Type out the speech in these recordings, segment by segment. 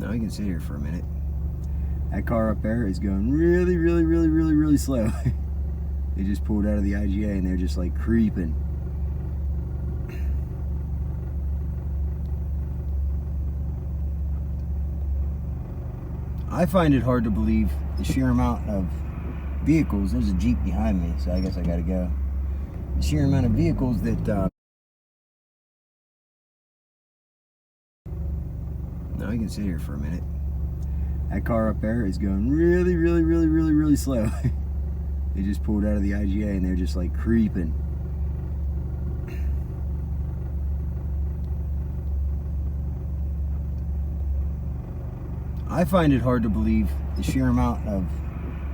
Now I can sit here for a minute. That car up there is going really slow. They just pulled out of the IGA and they're just like creeping. I find it hard to believe the sheer amount of vehicles. There's a Jeep behind me, so I guess I gotta go. The sheer amount of vehicles that now I can sit here for a minute. That car up there is going really slow. They just pulled out of the IGA and they're just like creeping. I find it hard to believe the sheer amount of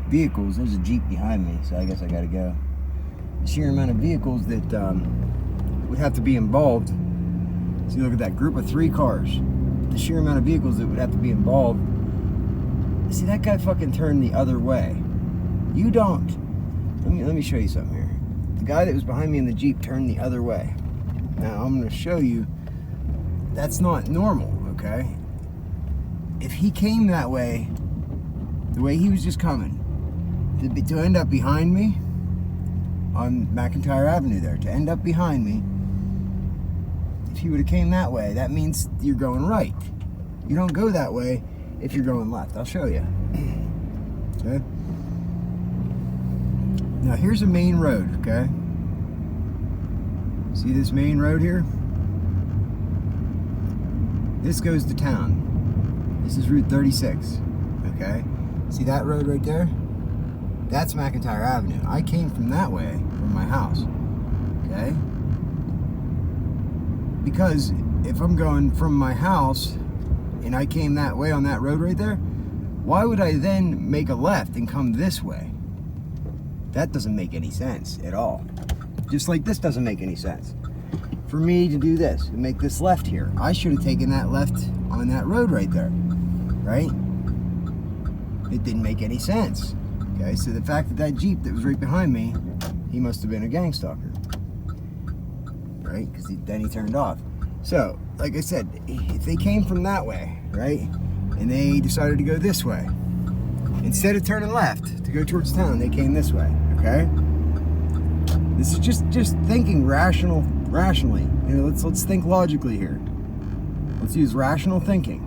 vehicles. There's a Jeep behind me, so I guess I gotta go. The sheer amount of vehicles that would have to be involved. So you look at that group of 3 cars. The sheer amount of vehicles that would have to be involved. See, that guy fucking turned the other way. You don't. Let me show you something here. The guy that was behind me in the Jeep turned the other way. Now I'm going to show you that's not normal, okay? If he came that way, the way he was just coming, to end up behind me on McIntyre Avenue there, to end up behind me, if he would have came that way, that means you're going right. You don't go that way if you're going left. I'll show you. Okay? Now here's a main road, okay? See this main road here? This goes to town. This is Route 36, okay? See that road right there? That's McIntyre Avenue. I came from that way, from my house, okay? Because if I'm going from my house and I came that way on that road right there, why would I then make a left and come this way? That doesn't make any sense at all. Just like this doesn't make any sense. For me to do this, and make this left here, I should have taken that left on that road right there, right? It didn't make any sense. Okay, so the fact that that Jeep that was right behind me, he must have been a gang stalker, right? Because then he turned off. So, like I said, if they came from that way, right, and they decided to go this way, instead of turning left to go towards town, they came this way, okay? This is just thinking rationally. You know, let's think logically here. Let's use rational thinking.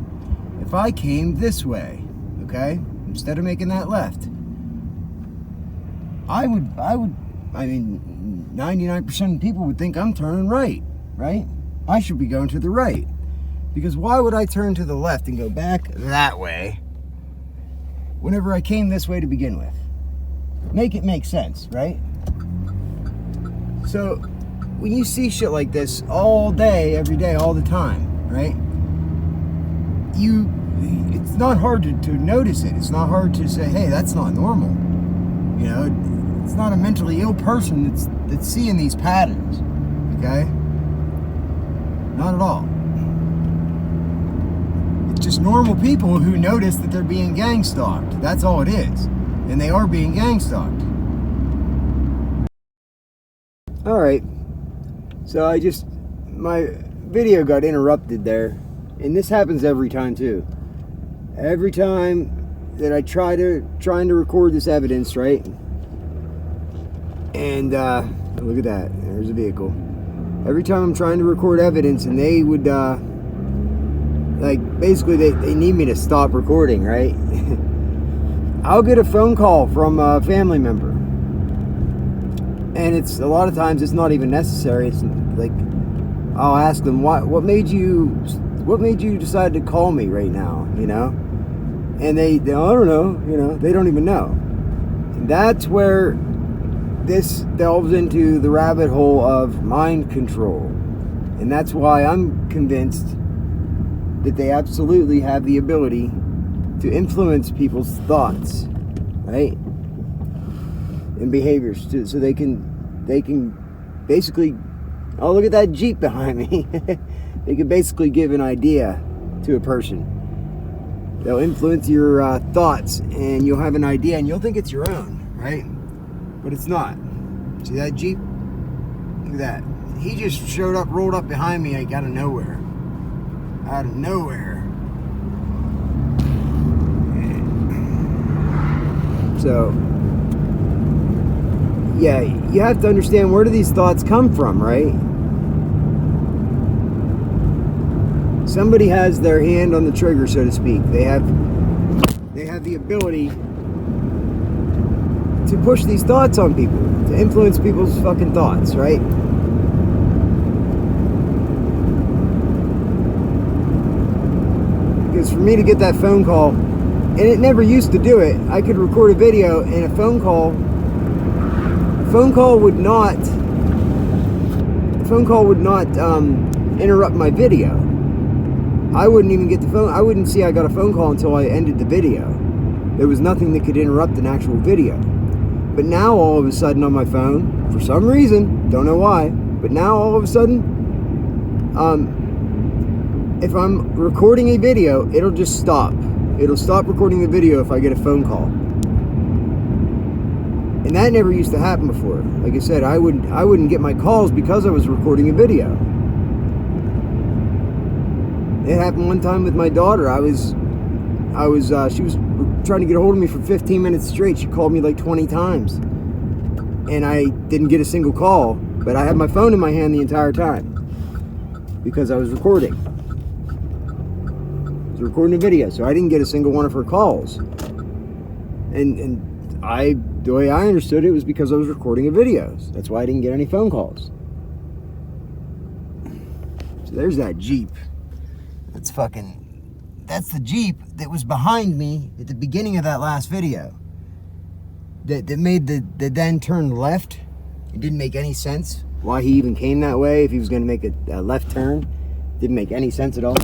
If I came this way, okay, instead of making that left, I mean, 99% of people would think I'm turning right? I should be going to the right. Because why would I turn to the left and go back that way whenever I came this way to begin with? Make it make sense, right? So, when you see shit like this all day, every day, all the time, right? It's not hard to notice it. It's not hard to say, hey, that's not normal. You know, it's not a mentally ill person that's seeing these patterns, okay? Not at all. It's just normal people who notice that they're being gang stalked. That's all it is. And they are being gang stalked. Alright. So my video got interrupted there. And this happens every time too. Every time that I trying to record this evidence, right? And look at that. There's a vehicle. Every time I'm trying to record evidence and they would like basically they need me to stop recording, right? I'll get a phone call from a family member. And it's a lot of times it's not even necessary. It's like I'll ask them what made you decide to call me right now, you know? And they I don't know, you know, they don't even know. And that's where this delves into the rabbit hole of mind control. And that's why I'm convinced that they absolutely have the ability to influence people's thoughts, right? And behaviors too. So they can basically, oh, look at that Jeep behind me. They can basically give an idea to a person. They'll influence your thoughts, and you'll have an idea, and you'll think it's your own, right? But it's not. See that Jeep? Look at that. He just showed up, rolled up behind me, like out of nowhere. Out of nowhere. So, yeah, you have to understand, where do these thoughts come from, right? Somebody has their hand on the trigger, so to speak. They have the ability to push these thoughts on people, to influence people's fucking thoughts, right? Because for me to get that phone call, and it never used to do it, I could record a video and a phone call would not interrupt my video. I wouldn't even get the phone. I wouldn't see I got a phone call until I ended the video. There was nothing that could interrupt an actual video. But now all of a sudden on my phone, for some reason, don't know why, but now all of a sudden, if I'm recording a video, it'll just stop. It'll stop recording the video if I get a phone call. And that never used to happen before. Like I said, I wouldn't get my calls because I was recording a video. It happened one time with my daughter. She was trying to get a hold of me for 15 minutes straight. She called me like 20 times. And I didn't get a single call, but I had my phone in my hand the entire time because I was recording. I was recording a video, so I didn't get a single one of her calls. And the way I understood it was because I was recording a video. That's why I didn't get any phone calls. So there's that Jeep. That's the Jeep that was behind me at the beginning of that last video. That made the then turn left. It didn't make any sense why he even came that way if he was going to make a left turn. Didn't make any sense at all.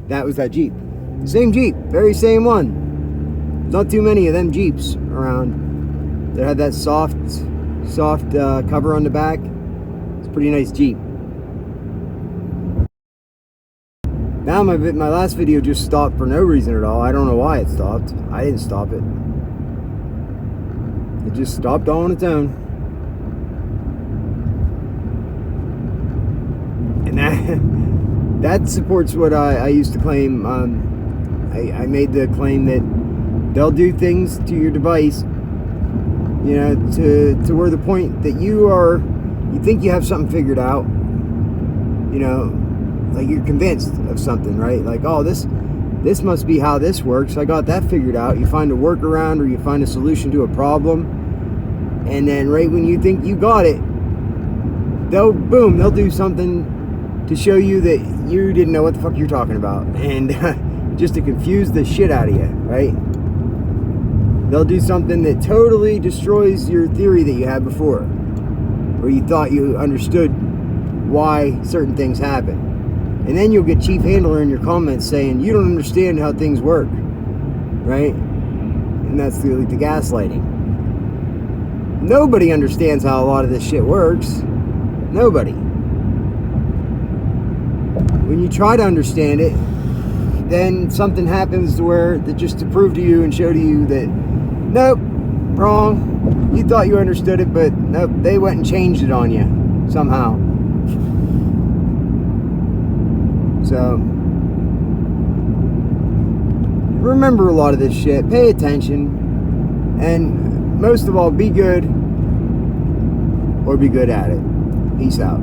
That was that Jeep. Same Jeep, very same one. Not too many of them Jeeps around that had that soft cover on the back. It's a pretty nice Jeep. Now my last video just stopped for no reason at all. I don't know why it stopped. I didn't stop it. It just stopped all on its own. And that supports what I used to claim. I made the claim that they'll do things to your device, you know, to where the point that you think you have something figured out, you know, like you're convinced of something, right? Like, oh, this must be how this works. I got that figured out. You find a workaround or you find a solution to a problem, and then right when you think you got it, they'll do something to show you that you didn't know what the fuck you're talking about, and just to confuse the shit out of you, right? They'll do something that totally destroys your theory that you had before, where you thought you understood why certain things happen. And then you'll get Chief Handler in your comments saying, you don't understand how things work, right? And that's the gaslighting. Nobody understands how a lot of this shit works. Nobody. When you try to understand it, then something happens just to prove to you and show to you that, nope, wrong. You thought you understood it, but nope, they went and changed it on you somehow. So, remember a lot of this shit. Pay attention. And most of all, be good or be good at it. Peace out.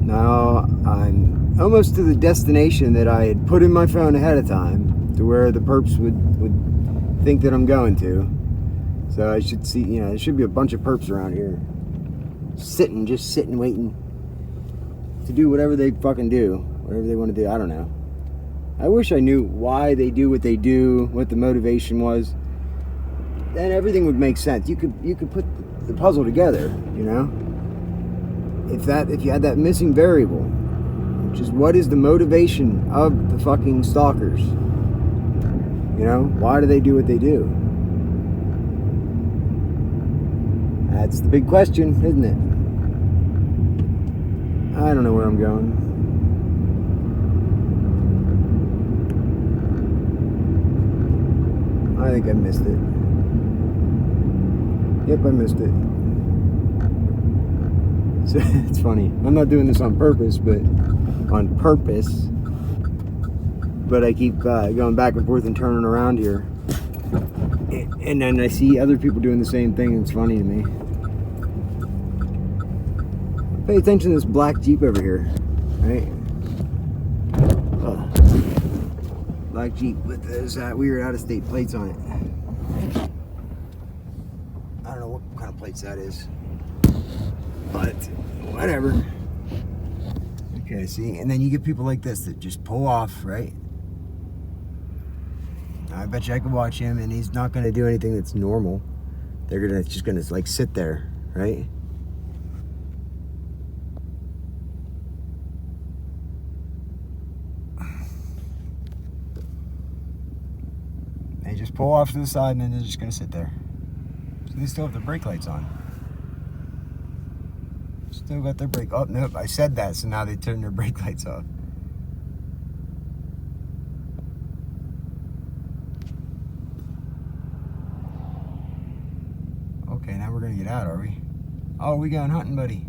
Now I'm almost to the destination that I had put in my phone ahead of time, to where the perps would think that I'm going to. So I should see, you know, there should be a bunch of perps around here just sitting waiting to do whatever they fucking do, whatever they want to do. I don't know. I wish I knew why they do what they do, what the motivation was. Then everything would make sense. You could put the puzzle together, you know? If you had that missing variable, which is what is the motivation of the fucking stalkers? You know, why do they do what they do? That's the big question, isn't it? I don't know where I'm going. I think I missed it. Yep, I missed it. So it's funny. I'm not doing this on purpose, but I keep going back and forth and turning around here. And then I see other people doing the same thing, and it's funny to me. Pay attention to this black Jeep over here, right? Black Jeep with those weird out-of-state plates on it. I don't know what kind of plates that is, but whatever. Okay, see, and then you get people like this that just pull off, right? I bet you I could watch him, and he's not gonna do anything that's normal. They're just gonna like sit there, right? They just pull off to the side, and then they're just gonna sit there. So they still have their brake lights on. Still got their brake. Oh nope, I said that, so now they turn their brake lights off. Okay, now we're gonna get out, are we? Oh, we going hunting, buddy.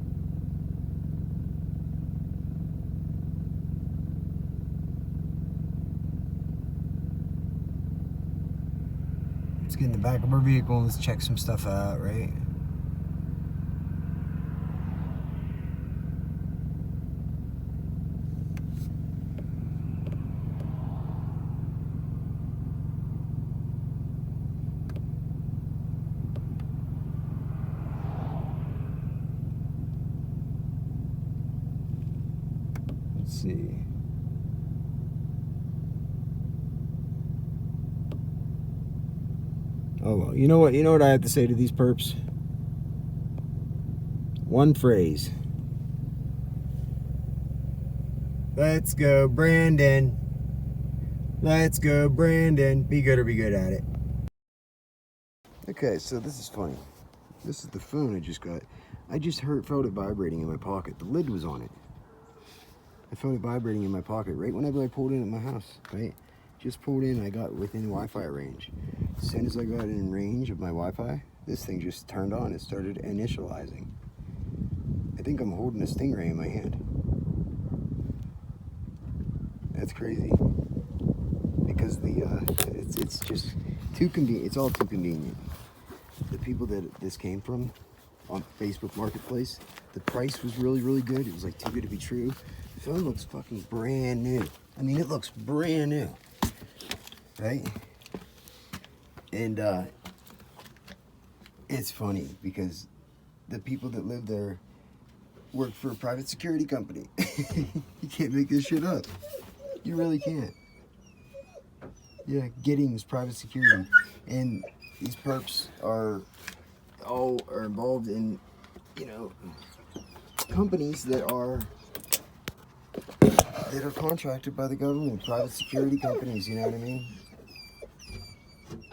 Let's get in the back of our vehicle and let's check some stuff out, right? Let's see. Oh well, you know what? You know what I have to say to these perps? One phrase. Let's go, Brandon. Let's go, Brandon. Be good or be good at it. Okay, so this is funny. This is the phone I just got. I just felt it vibrating in my pocket. The lid was on it. I felt it vibrating in my pocket right whenever I pulled in at my house, right? Just pulled in, I got within Wi-Fi range. As soon as I got in range of my Wi-Fi, this thing just turned on. It started initializing. I think I'm holding a Stingray in my hand. That's crazy. Because it's just too convenient. It's all too convenient. The people that this came from on Facebook Marketplace, the price was really, really good. It was like too good to be true. The phone looks fucking brand new. I mean, it looks brand new, right? And it's funny because the people that live there work for a private security company. You can't make this shit up. You really can't. Yeah, Giddings Private Security. And these perps are involved in, you know, companies that are contracted by the government, private security companies, you know what I mean?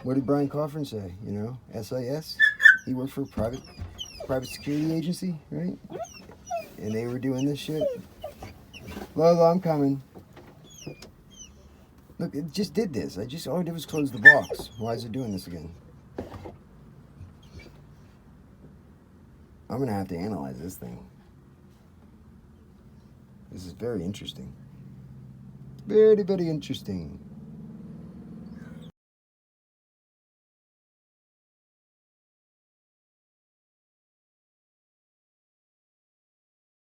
What did Brian Coffin say, you know? SIS? He worked for a private security agency, right? And they were doing this shit. Lola, I'm coming. Look, it just did this. All I did was close the box. Why is it doing this again? I'm gonna have to analyze this thing. This is very interesting. Very, very interesting.